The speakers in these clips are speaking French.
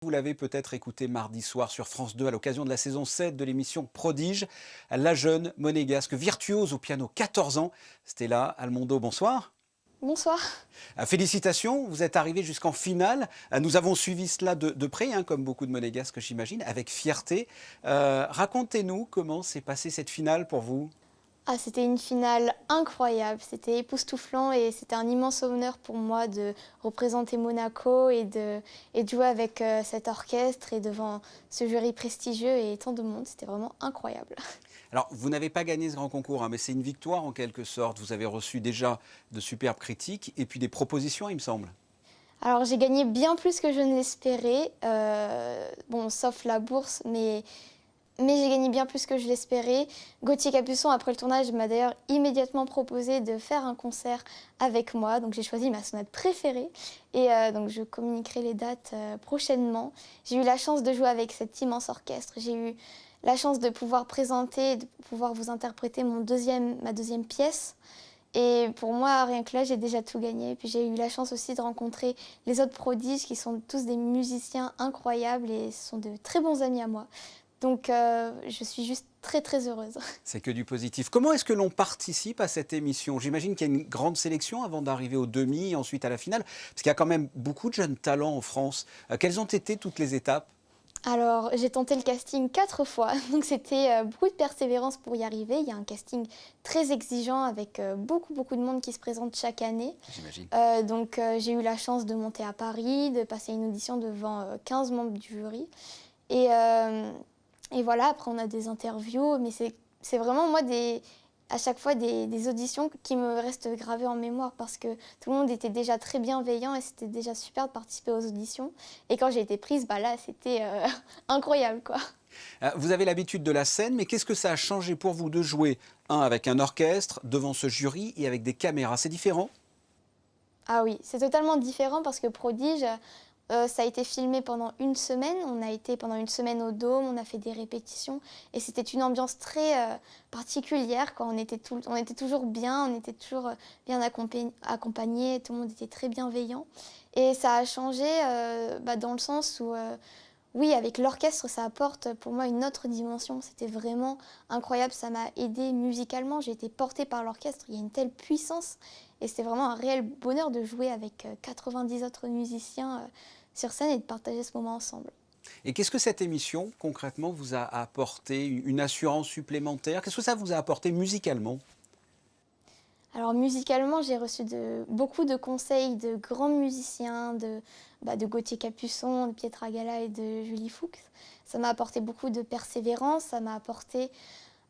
Vous l'avez peut-être écouté mardi soir sur France 2 à l'occasion de la saison 7 de l'émission Prodige. La jeune monégasque virtuose au piano, 14 ans. Stella Almondo, bonsoir. Bonsoir. Félicitations, vous êtes arrivée jusqu'en finale. Nous avons suivi cela de près, comme beaucoup de monégasques j'imagine, avec fierté. Racontez-nous comment s'est passée cette finale pour vous. Ah, c'était une finale incroyable, c'était époustouflant et c'était un immense honneur pour moi de représenter Monaco et de jouer avec cet orchestre et devant ce jury prestigieux et tant de monde. C'était vraiment incroyable. Alors, vous n'avez pas gagné ce grand concours, mais c'est une victoire en quelque sorte. Vous avez reçu déjà de superbes critiques et puis des propositions, il me semble. Alors j'ai gagné bien plus que je ne l'espérais, bon, sauf la bourse, mais j'ai gagné bien plus que je l'espérais. Gauthier Capuçon, après le tournage, m'a d'ailleurs immédiatement proposé de faire un concert avec moi. Donc j'ai choisi ma sonate préférée et donc je communiquerai les dates prochainement. J'ai eu la chance de jouer avec cet immense orchestre. J'ai eu la chance de pouvoir présenter, de pouvoir vous interpréter ma deuxième pièce. Et pour moi, rien que là, j'ai déjà tout gagné. Puis j'ai eu la chance aussi de rencontrer les autres prodiges qui sont tous des musiciens incroyables et ce sont de très bons amis à moi. Donc je suis juste très très heureuse. C'est que du positif. Comment est-ce que l'on participe à cette émission? J'imagine qu'il y a une grande sélection avant d'arriver au demi, ensuite à la finale, parce qu'il y a quand même beaucoup de jeunes talents en France. Quelles ont été toutes les étapes? Alors j'ai tenté le casting 4 fois, donc c'était beaucoup de persévérance pour y arriver. Il y a un casting très exigeant avec beaucoup de monde qui se présente chaque année. J'imagine. Donc j'ai eu la chance de monter à Paris, de passer une audition devant 15 membres du jury. Et, et voilà, après on a des interviews, mais c'est vraiment moi à chaque fois des auditions qui me restent gravées en mémoire parce que tout le monde était déjà très bienveillant et c'était déjà super de participer aux auditions. Et quand j'ai été prise, bah là c'était incroyable quoi. Vous avez l'habitude de la scène, mais qu'est-ce que ça a changé pour vous de jouer, avec un orchestre, devant ce jury et avec des caméras? C'est différent? Ah oui, c'est totalement différent parce que Prodige, ça a été filmé pendant une semaine. On a été pendant une semaine au Dôme, on a fait des répétitions et c'était une ambiance très particulière, quoi. On était toujours bien, on était toujours bien accompagnés, tout le monde était très bienveillant. Et ça a changé dans le sens où, oui, avec l'orchestre, ça apporte pour moi une autre dimension. C'était vraiment incroyable, ça m'a aidée musicalement, j'ai été portée par l'orchestre, il y a une telle puissance. Et c'était vraiment un réel bonheur de jouer avec 90 autres musiciens sur scène et de partager ce moment ensemble. Et qu'est-ce que cette émission, concrètement, vous a apporté? Une assurance supplémentaire? Qu'est-ce que ça vous a apporté musicalement? Alors musicalement, j'ai reçu beaucoup de conseils de grands musiciens, de Gauthier Capuçon, de Pietra Gala et de Julie Fuchs. Ça m'a apporté beaucoup de persévérance, ça m'a apporté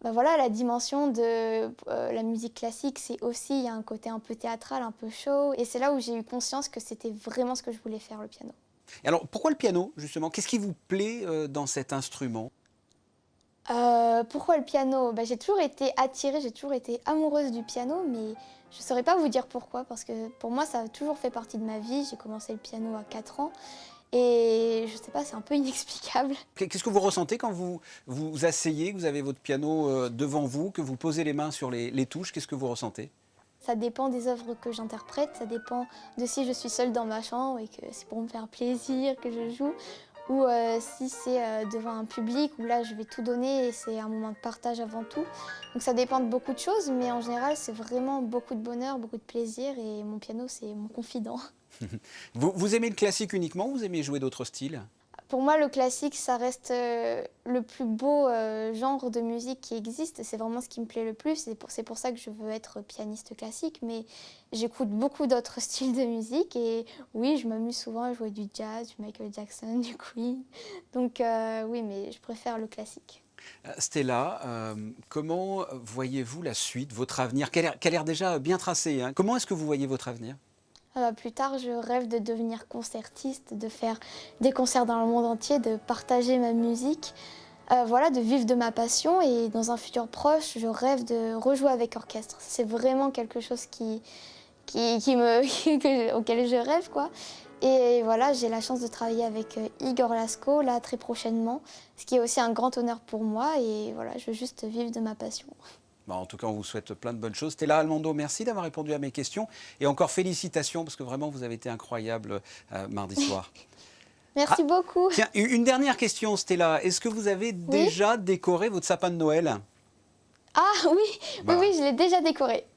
voilà, la dimension de la musique classique. C'est aussi, il y a un côté un peu théâtral, un peu show. Et c'est là où j'ai eu conscience que c'était vraiment ce que je voulais faire, le piano. Et alors, pourquoi le piano, justement? Qu'est-ce qui vous plaît dans cet instrument? Pourquoi le piano? J'ai toujours été attirée, j'ai toujours été amoureuse du piano, mais je ne saurais pas vous dire pourquoi, parce que pour moi, ça a toujours fait partie de ma vie. J'ai commencé le piano à 4 ans, et je ne sais pas, c'est un peu inexplicable. Qu'est-ce que vous ressentez quand vous vous asseyez, que vous avez votre piano devant vous, que vous posez les mains sur les touches? Qu'est-ce que vous ressentez? Ça dépend des œuvres que j'interprète, ça dépend de si je suis seule dans ma chambre et que c'est pour me faire plaisir que je joue, ou si c'est devant un public où là je vais tout donner et c'est un moment de partage avant tout. Donc ça dépend de beaucoup de choses, mais en général c'est vraiment beaucoup de bonheur, beaucoup de plaisir et mon piano c'est mon confident. Vous aimez le classique uniquement ou vous aimez jouer d'autres styles? Pour moi, le classique, ça reste le plus beau genre de musique qui existe. C'est vraiment ce qui me plaît le plus. C'est pour ça que je veux être pianiste classique. Mais j'écoute beaucoup d'autres styles de musique. Et oui, je m'amuse souvent à jouer du jazz, du Michael Jackson, du Queen. Donc oui, mais je préfère le classique. Stella, comment voyez-vous la suite, votre avenir, qui a l'air déjà bien tracé, hein? Comment est-ce que vous voyez votre avenir? Plus tard, je rêve de devenir concertiste, de faire des concerts dans le monde entier, de partager ma musique, voilà, de vivre de ma passion. Et dans un futur proche, je rêve de rejouer avec orchestre. C'est vraiment quelque chose auquel je rêve, quoi. Et voilà, j'ai la chance de travailler avec Igor Lasko, là, très prochainement, ce qui est aussi un grand honneur pour moi. Et voilà, je veux juste vivre de ma passion. En tout cas, on vous souhaite plein de bonnes choses. Stella Almondo, merci d'avoir répondu à mes questions. Et encore félicitations, parce que vraiment, vous avez été incroyable mardi soir. Merci beaucoup. Tiens, une dernière question, Stella. Est-ce que vous avez déjà décoré votre sapin de Noël? Ah oui, Bah. oui, je l'ai déjà décoré.